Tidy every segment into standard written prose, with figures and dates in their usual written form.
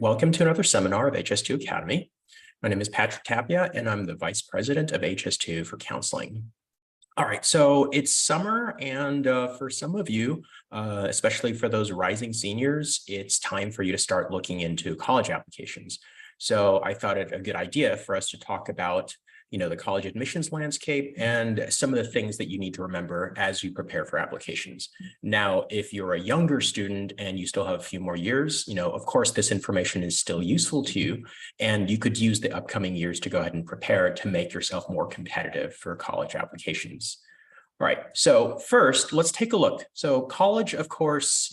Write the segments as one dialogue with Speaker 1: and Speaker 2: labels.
Speaker 1: welcome to another seminar of HS2 Academy. My name is Patrick Tapia, and I'm the Vice President of HS2 for counseling. All right, so it's summer, and for some of you, especially for those rising seniors, it's time for you to start looking into college applications. So I thought it a good idea for us to talk about the college admissions landscape and some of the things that you need to remember as you prepare for applications. Now, if you're a younger student and you still have a few more years, of course, this information is still useful to you, and you could use the upcoming years to go ahead and prepare to make yourself more competitive for college applications. All right, so first, let's take a look. So college, of course,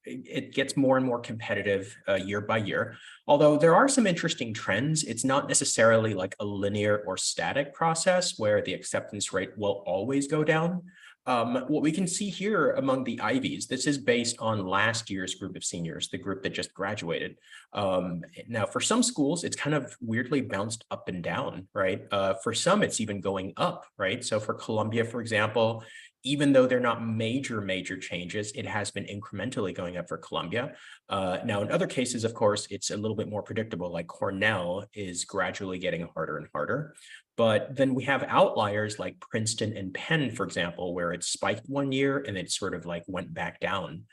Speaker 1: it gets more and more competitive year by year. Although there are some interesting trends, it's not necessarily like a linear or static process where the acceptance rate will always go down. What we can see here among the Ivies, this is based on last year's group of seniors, the group that just graduated. Now, for some schools, it's kind of weirdly bounced up and down, right? For some, it's even going up, right? So for Columbia, for example, even though they're not major changes, it has been incrementally going up for Columbia. Now, in other cases, of course, it's a little bit more predictable, like Cornell is gradually getting harder and harder. But then we have outliers like Princeton and Penn, for example, where it spiked one year and it sort of like went back down.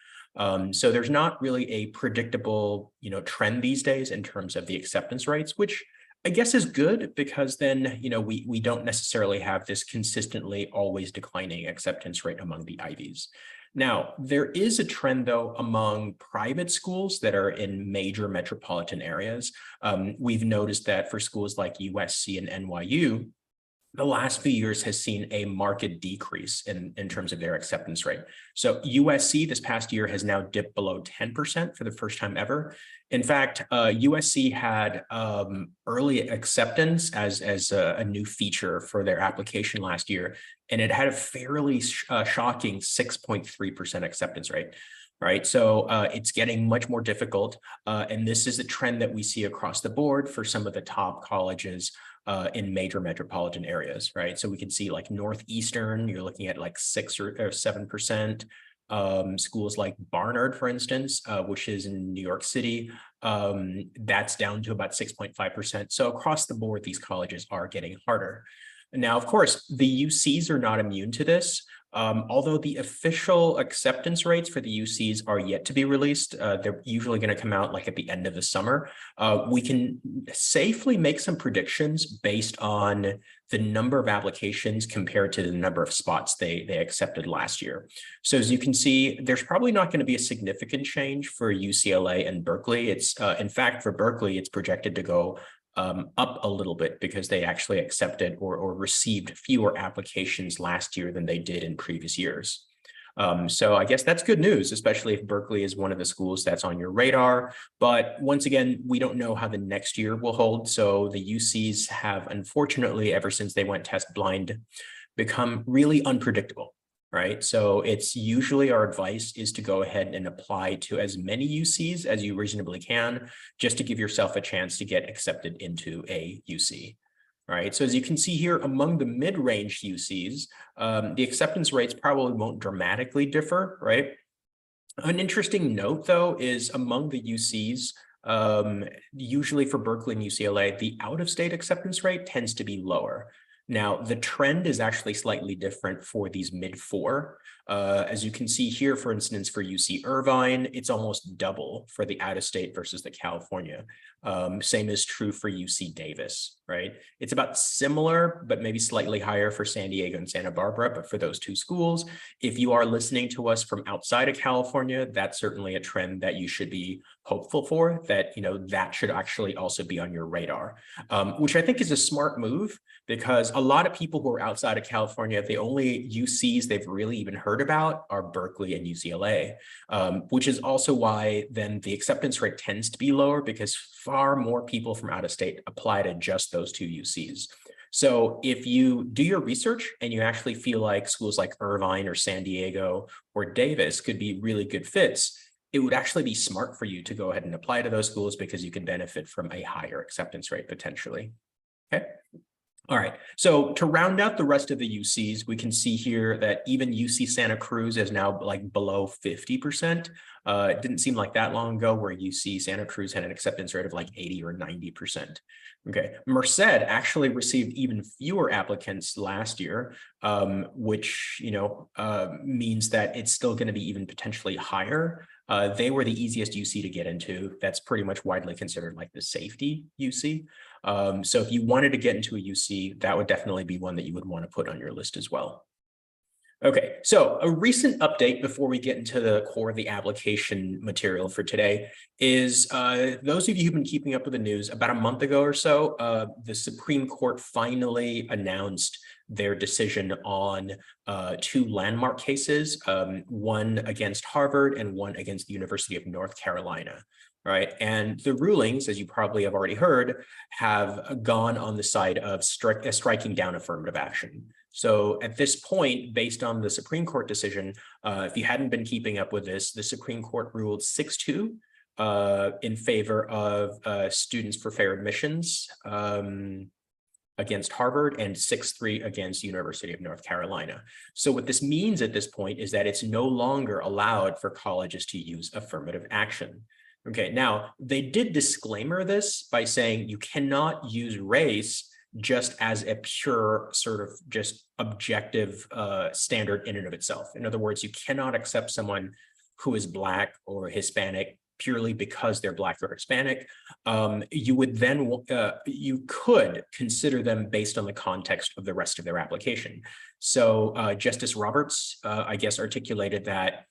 Speaker 1: So there's not really a predictable, trend these days in terms of the acceptance rates, which I guess is good because then, we don't necessarily have this consistently always declining acceptance rate among the Ivies. Now, there is a trend, though, among private schools that are in major metropolitan areas. We've noticed that for schools like USC and NYU, the last few years has seen a marked decrease in terms of their acceptance rate. So USC this past year has now dipped below 10% for the first time ever. In fact, USC had early acceptance as a new feature for their application last year, and it had a fairly shocking 6.3% acceptance rate. Right, so it's getting much more difficult, and this is a trend that we see across the board for some of the top colleges in major metropolitan areas, right? So we can see like Northeastern, you're looking at like 6 or 7%. Schools like Barnard, for instance, which is in New York City, that's down to about 6.5%. So across the board, these colleges are getting harder. Now, of course, the UCs are not immune to this. Although the official acceptance rates for the UCs are yet to be released, they're usually going to come out like at the end of the summer. We can safely make some predictions based on the number of applications compared to the number of spots they accepted last year. So as you can see, there's probably not going to be a significant change for UCLA and Berkeley. It's in fact, for Berkeley, it's projected to go up a little bit because they actually accepted or received fewer applications last year than they did in previous years. So I guess that's good news, especially if Berkeley is one of the schools that's on your radar. But once again, we don't know how the next year will hold. So the UCs have, unfortunately, ever since they went test blind, become really unpredictable. Right. So it's usually our advice is to go ahead and apply to as many UCs as you reasonably can, just to give yourself a chance to get accepted into a UC. Right. So as you can see here, among the mid-range UCs, the acceptance rates probably won't dramatically differ. Right. An interesting note, though, is among the UCs, usually for Berkeley and UCLA, the out-of-state acceptance rate tends to be lower. Now, the trend is actually slightly different for these mid-4. As you can see here, for instance, for UC Irvine, it's almost double for the out-of-state versus the California. Same is true for UC Davis, right? It's about similar, but maybe slightly higher for San Diego and Santa Barbara. But for those two schools, if you are listening to us from outside of California, that's certainly a trend that you should be hopeful for, that, that should actually also be on your radar, which I think is a smart move, because a lot of people who are outside of California, the only UCs they've really even heard about are Berkeley and UCLA, which is also why then the acceptance rate tends to be lower, because far more people from out of state apply to just those two UCs. So if you do your research and you actually feel like schools like Irvine or San Diego or Davis could be really good fits, it would actually be smart for you to go ahead and apply to those schools, because you can benefit from a higher acceptance rate potentially. Okay. All right, so to round out the rest of the UCs, we can see here that even UC Santa Cruz is now like below 50%. It didn't seem like that long ago where UC Santa Cruz had an acceptance rate of like 80 or 90%. Okay, Merced actually received even fewer applicants last year, which means that it's still going to be even potentially higher. They were the easiest UC to get into. That's pretty much widely considered like the safety UC. So if you wanted to get into a UC, that would definitely be one that you would want to put on your list as well. Okay, so a recent update before we get into the core of the application material for today is those of you who've been keeping up with the news, about a month ago or so, the Supreme Court finally announced their decision on two landmark cases, one against Harvard and one against the University of North Carolina. Right. And the rulings, as you probably have already heard, have gone on the side of striking down affirmative action. So at this point, based on the Supreme Court decision, if you hadn't been keeping up with this, the Supreme Court ruled 6-2 in favor of Students for Fair Admissions against Harvard and 6-3 against University of North Carolina. So what this means at this point is that it's no longer allowed for colleges to use affirmative action. Okay, now they did disclaimer this by saying you cannot use race just as a pure sort of just objective standard in and of itself. In other words, you cannot accept someone who is Black or Hispanic purely because they're Black or Hispanic. You would then, you could consider them based on the context of the rest of their application. So Justice Roberts, I guess, articulated that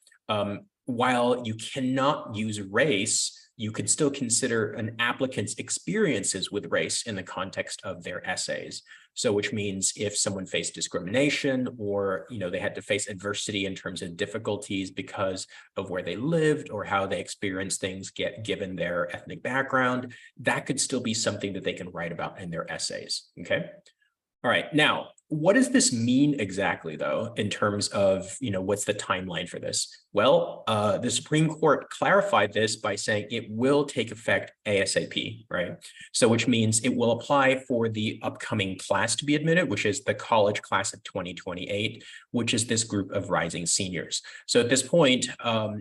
Speaker 1: while you cannot use race, you could still consider an applicant's experiences with race in the context of their essays. So which means if someone faced discrimination or, they had to face adversity in terms of difficulties because of where they lived or how they experienced things given their ethnic background, that could still be something that they can write about in their essays, okay? All right, now, what does this mean exactly, though, in terms of, what's the timeline for this? Well, the Supreme Court clarified this by saying it will take effect ASAP, right? So which means it will apply for the upcoming class to be admitted, which is the college class of 2028, which is this group of rising seniors. So at this point,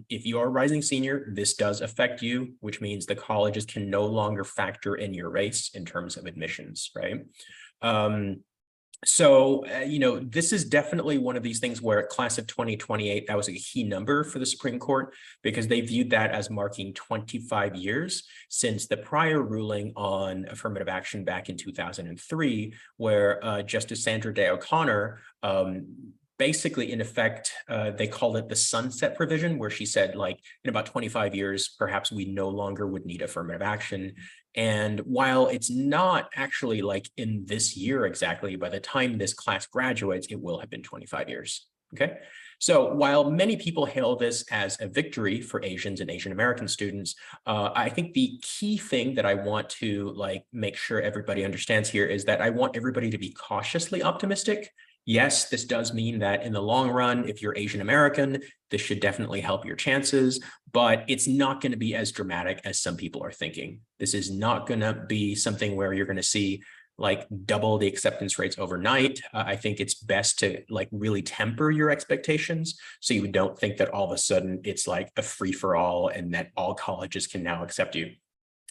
Speaker 1: if you are a rising senior, this does affect you, which means the colleges can no longer factor in your race in terms of admissions, right? So, this is definitely one of these things where class of 2028, that was a key number for the Supreme Court because they viewed that as marking 25 years since the prior ruling on affirmative action back in 2003, where Justice Sandra Day O'Connor basically, in effect, they called it the sunset provision, where she said, like, in about 25 years, perhaps we no longer would need affirmative action. And while it's not actually like in this year exactly, by the time this class graduates, it will have been 25 years, okay? So while many people hail this as a victory for Asians and Asian American students, I think the key thing that I want to make sure everybody understands here is that I want everybody to be cautiously optimistic. Yes, this does mean that in the long run, if you're Asian American, this should definitely help your chances, but it's not going to be as dramatic as some people are thinking. This is not going to be something where you're going to see double the acceptance rates overnight. I think it's best to really temper your expectations so you don't think that all of a sudden it's like a free for all and that all colleges can now accept you.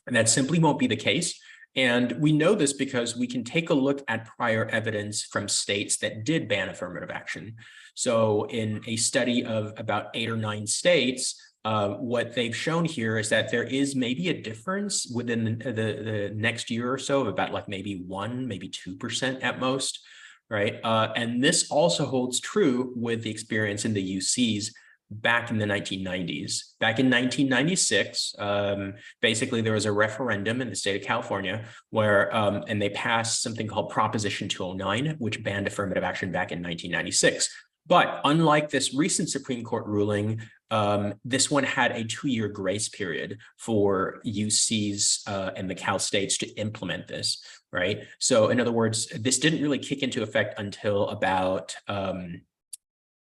Speaker 1: And that simply won't be the case. And we know this because we can take a look at prior evidence from states that did ban affirmative action. So in a study of about 8 or 9 states, what they've shown here is that there is maybe a difference within the next year or so of about maybe 1%, maybe 2% at most, right? And this also holds true with the experience in the UCs back in the 1990s. Back in 1996, basically there was a referendum in the state of California where, and they passed something called Proposition 209, which banned affirmative action back in 1996. But unlike this recent Supreme Court ruling, this one had a 2-year grace period for UCs and the Cal States to implement this, right? So in other words, this didn't really kick into effect until about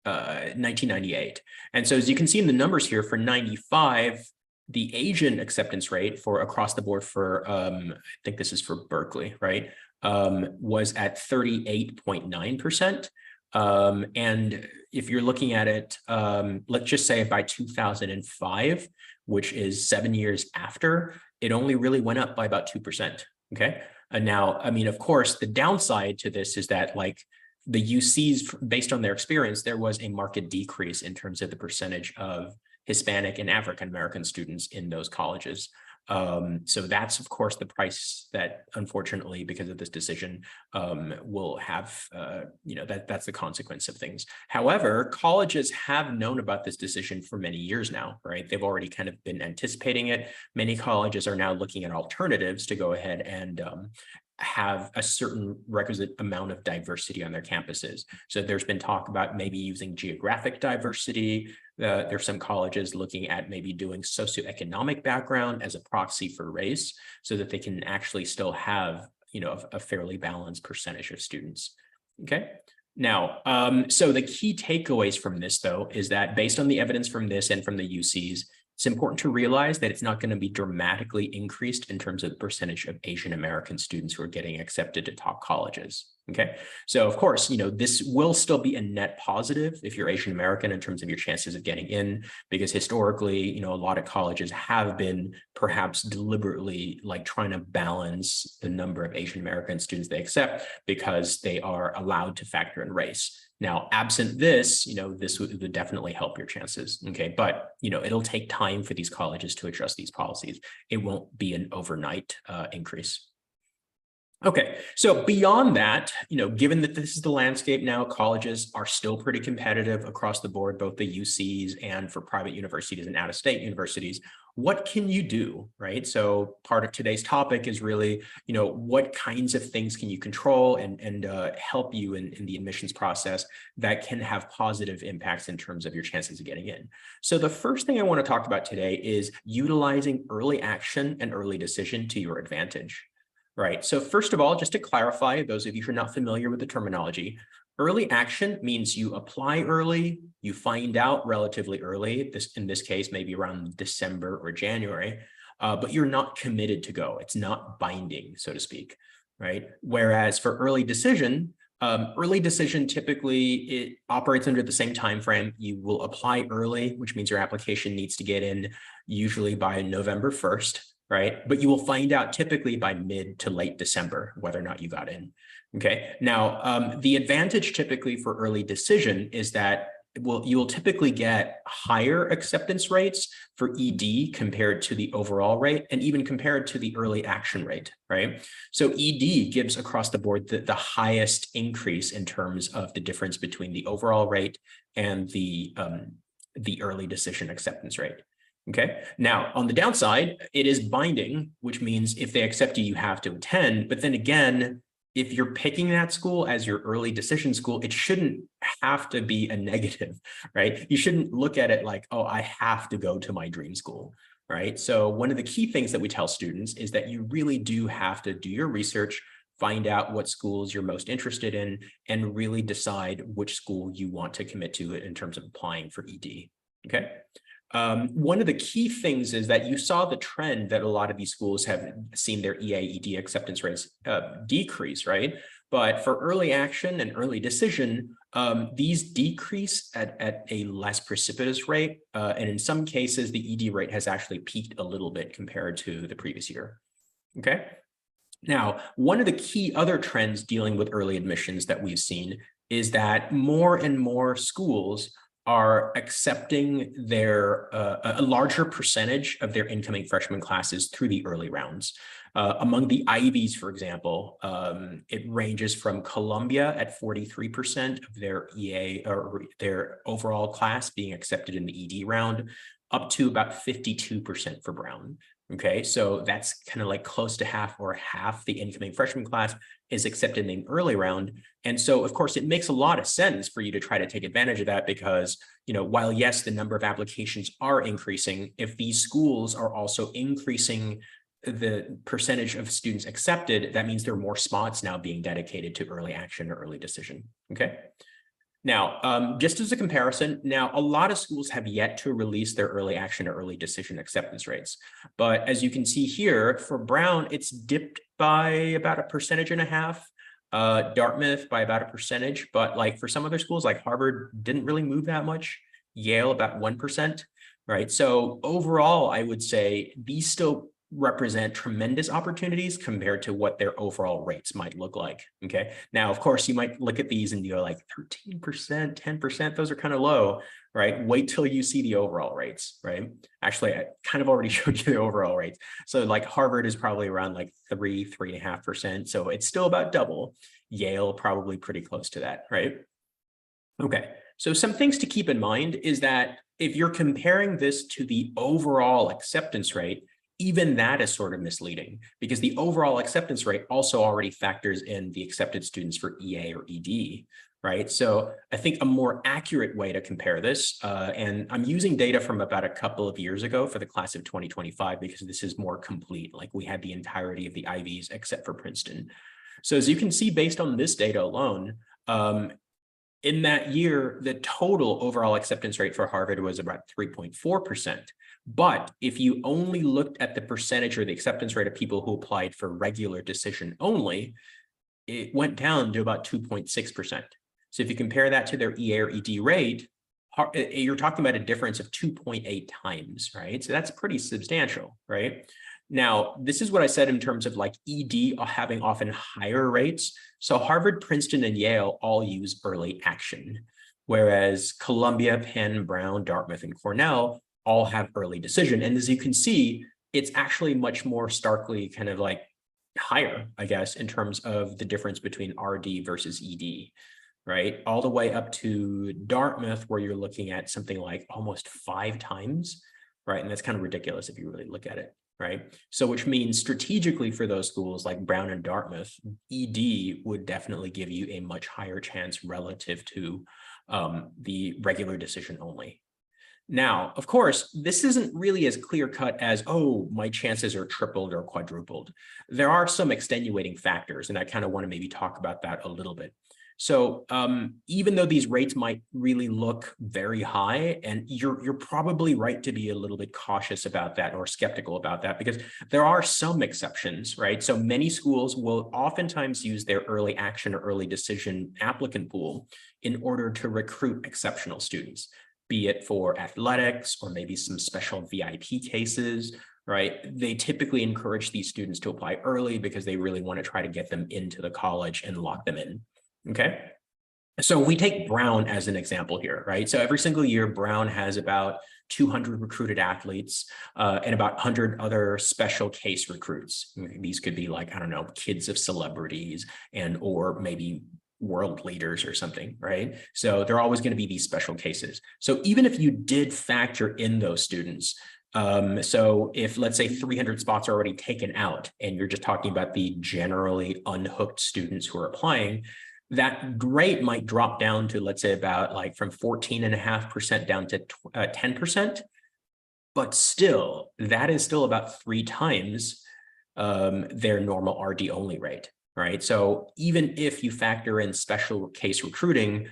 Speaker 1: 1998. And so as you can see in the numbers here for 95, the Asian acceptance rate for across the board for, I think this is for Berkeley, right, was at 38.9%. And if you're looking at it, let's just say by 2005, which is 7 years after, it only really went up by about 2%. Okay. And now, I mean, of course, the downside to this is that like the UCs, based on their experience, there was a marked decrease in terms of the percentage of Hispanic and African-American students in those colleges. So that's, of course, the price that, unfortunately, because of this decision, will have, that's the consequence of things. However, colleges have known about this decision for many years now, right? They've already kind of been anticipating it. Many colleges are now looking at alternatives to go ahead and have a certain requisite amount of diversity on their campuses. So there's been talk about maybe using geographic diversity. There's some colleges looking at maybe doing socioeconomic background as a proxy for race so that they can actually still have, a fairly balanced percentage of students. Okay. Now, so the key takeaways from this, though, is that based on the evidence from this and from the UCs, it's important to realize that it's not going to be dramatically increased in terms of the percentage of Asian American students who are getting accepted to top colleges. Okay, so of course, this will still be a net positive if you're Asian American in terms of your chances of getting in, because historically, a lot of colleges have been perhaps deliberately like trying to balance the number of Asian American students they accept because they are allowed to factor in race. Now, absent this, this would definitely help your chances. Okay, but it'll take time for these colleges to adjust these policies. It won't be an overnight increase. Okay, so beyond that, given that this is the landscape now, colleges are still pretty competitive across the board, both the UCs and for private universities and out-of-state universities. What can you do, right? So part of today's topic is really, what kinds of things can you control and help you in the admissions process that can have positive impacts in terms of your chances of getting in. So the first thing I want to talk about today is utilizing early action and early decision to your advantage. Right. So first of all, just to clarify, those of you who are not familiar with the terminology, early action means you apply early, you find out relatively early, in this case, maybe around December or January, but you're not committed to go. It's not binding, so to speak, right? Whereas for early decision typically it operates under the same time frame. You will apply early, which means your application needs to get in usually by November 1st. Right? But you will find out typically by mid to late December whether or not you got in. Okay. Now, the advantage typically for early decision is that you will typically get higher acceptance rates for ED compared to the overall rate and even compared to the early action rate, right? So ED gives across the board the highest increase in terms of the difference between the overall rate and the early decision acceptance rate. Okay. Now, on the downside, it is binding, which means if they accept you, you have to attend. But then again, if you're picking that school as your early decision school, it shouldn't have to be a negative, right? You shouldn't look at it like, oh, I have to go to my dream school, right? So one of the key things that we tell students is that you really do have to do your research, find out what schools you're most interested in, and really decide which school you want to commit to in terms of applying for ED. Okay. One of the key things is that you saw the trend that a lot of these schools have seen their EA/ED acceptance rates decrease, right? But for early action and early decision, these decrease at a less precipitous rate. And in some cases, the ED rate has actually peaked a little bit compared to the previous year. Okay. Now, one of the key other trends dealing with early admissions that we've seen is that more and more schools are accepting a larger percentage of their incoming freshman classes through the early rounds. Among the Ivies, for example, it ranges from Columbia at 43% of their EA or their overall class being accepted in the ED round, up to about 52% for Brown. Okay, so that's kind of like close to half the incoming freshman class is accepted in the early round. And so, of course, it makes a lot of sense for you to try to take advantage of that because, while yes, the number of applications are increasing, if these schools are also increasing the percentage of students accepted, that means there are more spots now being dedicated to early action or early decision. Okay. Now, just as a comparison, now a lot of schools have yet to release their early action or early decision acceptance rates. But as you can see here, for Brown, it's dipped by about 1.5%. Dartmouth by about 1%, but like for some other schools like Harvard didn't really move that much. Yale about 1%, right? So overall, I would say these still represent tremendous opportunities compared to what their overall rates might look like. Okay. Now, of course, you might look at these and you're like 13%, 10%, those are kind of low, right? Wait till you see the overall rates, right? Actually, I kind of already showed you the overall rates. So like Harvard is probably around like 3.5%. So it's still about double. Yale probably pretty close to that, right? Okay. So some things to keep in mind is that if you're comparing this to the overall acceptance rate, even that is sort of misleading because the overall acceptance rate also already factors in the accepted students for EA or ED, right? So I think a more accurate way to compare this, and I'm using data from about a couple of years ago for the class of 2025 because this is more complete, like we had the entirety of the Ivies except for Princeton. So as you can see, based on this data alone, in that year, the total overall acceptance rate for Harvard was about 3.4%. But if you only looked at the percentage or the acceptance rate of people who applied for regular decision only, it went down to about 2.6%. So if you compare that to their EA or ED rate, you're talking about a difference of 2.8 times, right? So that's pretty substantial, right? Now, this is what I said in terms of like ED having often higher rates. So Harvard, Princeton, and Yale all use early action, whereas Columbia, Penn, Brown, Dartmouth, and Cornell all have early decision. And as you can see, it's actually much more starkly kind of like higher, I guess, in terms of the difference between RD versus ED, right? All the way up to Dartmouth, where you're looking at something like almost 5 times, right? And that's kind of ridiculous if you really look at it, right? So which means strategically for those schools like Brown and Dartmouth, ED would definitely give you a much higher chance relative to the regular decision only. Now, of course, this isn't really as clear-cut as, oh, my chances are tripled or quadrupled. There are some extenuating factors, and I kind of want to maybe talk about that a little bit. So even though these rates might really look very high, and you're probably right to be a little bit cautious about that or skeptical about that, because there are some exceptions, right? So many schools will oftentimes use their early action or early decision applicant pool in order to recruit exceptional students, be it for athletics or maybe some special VIP cases, right? They typically encourage these students to apply early because they really want to try to get them into the college and lock them in. Okay, so we take Brown as an example here, right? So every single year, Brown has about 200 recruited athletes and about 100 other special case recruits. These could be like, I don't know, kids of celebrities and or maybe world leaders or something, right? So they're always going to be these special cases. So even if you did factor in those students, so if let's say 300 spots are already taken out and you're just talking about the generally unhooked students who are applying, that rate might drop down to, let's say, about like from 14.5% down to 10%. But still, that is still about 3 times their normal RD only rate, right? So even if you factor in special case recruiting,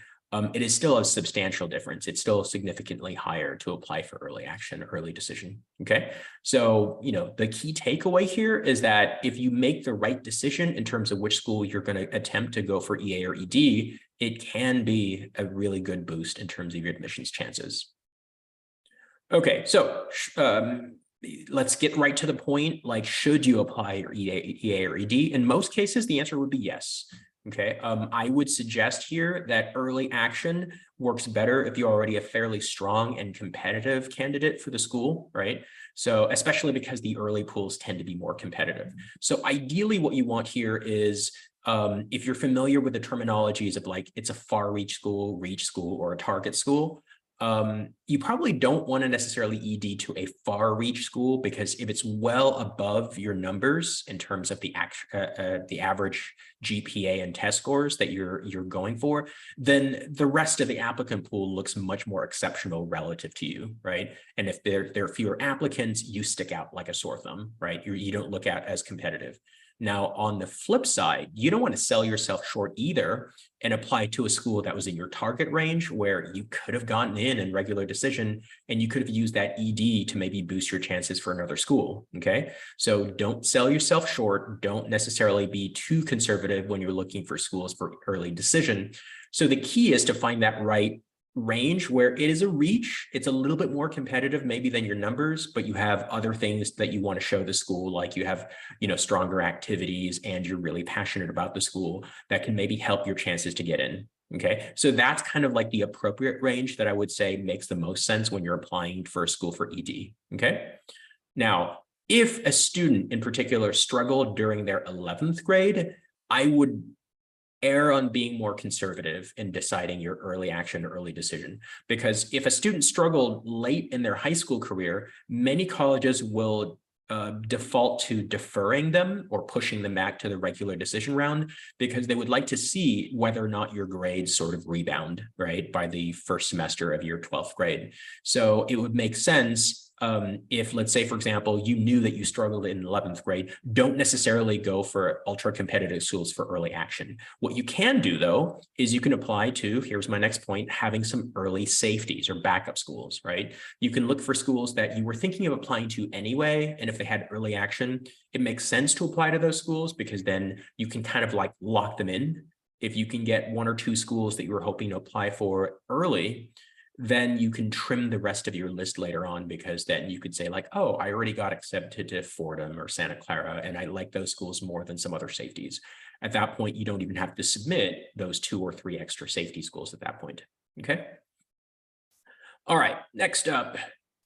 Speaker 1: it is still a substantial difference. It's still significantly higher to apply for early action, early decision. Okay. So, you know, the key takeaway here is that if you make the right decision in terms of which school you're going to attempt to go for EA or ED, it can be a really good boost in terms of your admissions chances. Okay. So, let's get right to the point. Like, should you apply your EA or ED? In most cases, the answer would be yes. Okay, I would suggest here that early action works better if you're already a fairly strong and competitive candidate for the school, right? So especially because the early pools tend to be more competitive. So ideally what you want here is if you're familiar with the terminologies of like, it's a far reach school, or a target school, you probably don't want to necessarily ED to a far reach school, because if it's well above your numbers in terms of the average GPA and test scores that you're going for, then the rest of the applicant pool looks much more exceptional relative to you, right? And if there are fewer applicants, you stick out like a sore thumb, right? You don't look at as competitive. Now, on the flip side, you don't want to sell yourself short either and apply to a school that was in your target range, where you could have gotten in regular decision, and you could have used that ED to maybe boost your chances for another school. Okay, so don't sell yourself short. Don't necessarily be too conservative when you're looking for schools for early decision. So the key is to find that right range where it is a reach. It's a little bit more competitive maybe than your numbers, but you have other things that you want to show the school, like you have, stronger activities, and you're really passionate about the school, that can maybe help your chances to get in. Okay, so that's kind of like the appropriate range that I would say makes the most sense when you're applying for a school for ED. Okay, now, if a student in particular struggled during their 11th grade, I would err on being more conservative in deciding your early action or early decision. Because if a student struggled late in their high school career, many colleges will default to deferring them or pushing them back to the regular decision round, because they would like to see whether or not your grades sort of rebound, right, by the first semester of your 12th grade. So it would make sense if, let's say, for example, you knew that you struggled in 11th grade, don't necessarily go for ultra competitive schools for early action. What you can do, though, is you can apply to, here's my next point, having some early safeties or backup schools, right? You can look for schools that you were thinking of applying to anyway, and if they had early action, it makes sense to apply to those schools, because then you can kind of like lock them in. If you can get one or two schools that you were hoping to apply for early, then you can trim the rest of your list later on, because then you could say like, oh, I already got accepted to Fordham or Santa Clara, and I like those schools more than some other safeties. At that point, you don't even have to submit those 2 or 3 extra safety schools at that point. Okay. All right, next up.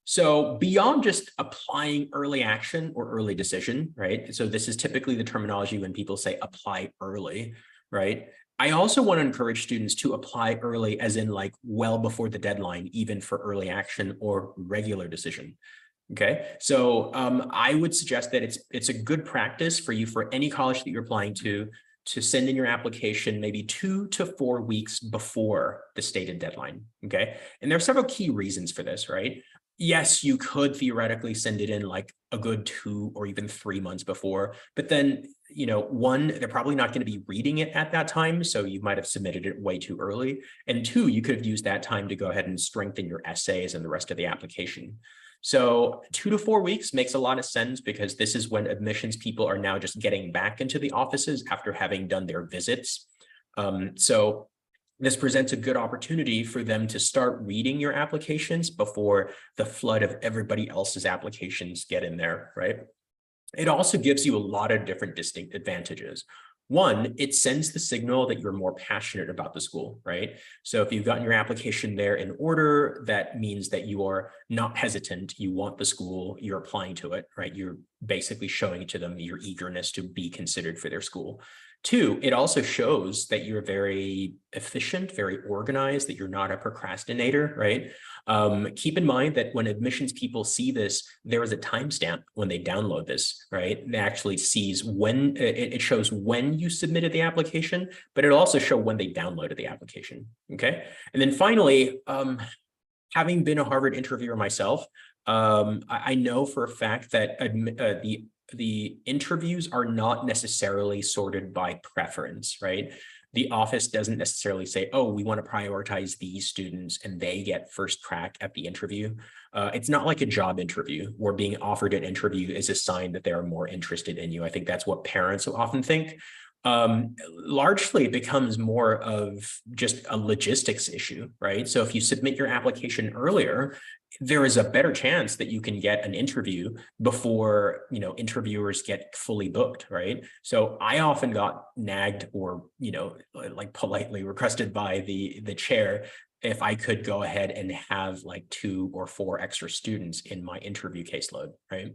Speaker 1: So beyond just applying early action or early decision, right? So this is typically the terminology when people say apply early, right? I also want to encourage students to apply early, as in like well before the deadline, even for early action or regular decision. Okay, so I would suggest that it's a good practice for you, for any college that you're applying to send in your application maybe 2 to 4 weeks before the stated deadline. Okay, and there are several key reasons for this, right? Yes, you could theoretically send it in like a good 2 or even 3 months before, but then, one, they're probably not going to be reading it at that time, so you might have submitted it way too early. And 2, you could have used that time to go ahead and strengthen your essays and the rest of the application. So 2 to 4 weeks makes a lot of sense, because this is when admissions people are now just getting back into the offices after having done their visits. So this presents a good opportunity for them to start reading your applications before the flood of everybody else's applications get in there, right? It also gives you a lot of different distinct advantages. One, it sends the signal that you're more passionate about the school, right? So if you've gotten your application there in order, that means that you are not hesitant. You want the school, you're applying to it, right? You're basically showing to them your eagerness to be considered for their school. 2, it also shows that you're very efficient, very organized, that you're not a procrastinator, right? Keep in mind that when admissions people see this, there is a timestamp when they download this, right? It actually sees when, it shows when you submitted the application, but it'll also show when they downloaded the application, okay? And then finally, having been a Harvard interviewer myself, I know for a fact that the interviews are not necessarily sorted by preference, right? The office doesn't necessarily say, oh, we want to prioritize these students and they get first crack at the interview. It's not like a job interview where being offered an interview is a sign that they're more interested in you. I think that's what parents often think. Largely it becomes more of just a logistics issue, right? So if you submit your application earlier, there is a better chance that you can get an interview before, interviewers get fully booked, right? So I often got nagged or, like politely requested by the chair if I could go ahead and have like 2 or 4 extra students in my interview caseload, right?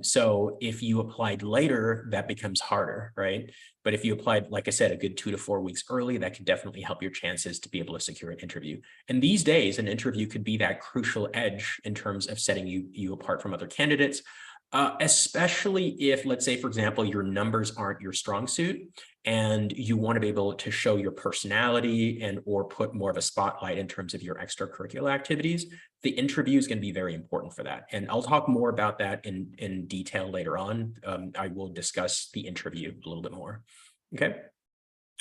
Speaker 1: So if you applied later, that becomes harder, right? But if you applied, like I said, a good 2 to 4 weeks early, that could definitely help your chances to be able to secure an interview. And these days, an interview could be that crucial edge in terms of setting you apart from other candidates. Especially if, let's say, for example, your numbers aren't your strong suit and you want to be able to show your personality and or put more of a spotlight in terms of your extracurricular activities, the interview is going to be very important for that. And I'll talk more about that in detail later on. I will discuss the interview a little bit more. Okay.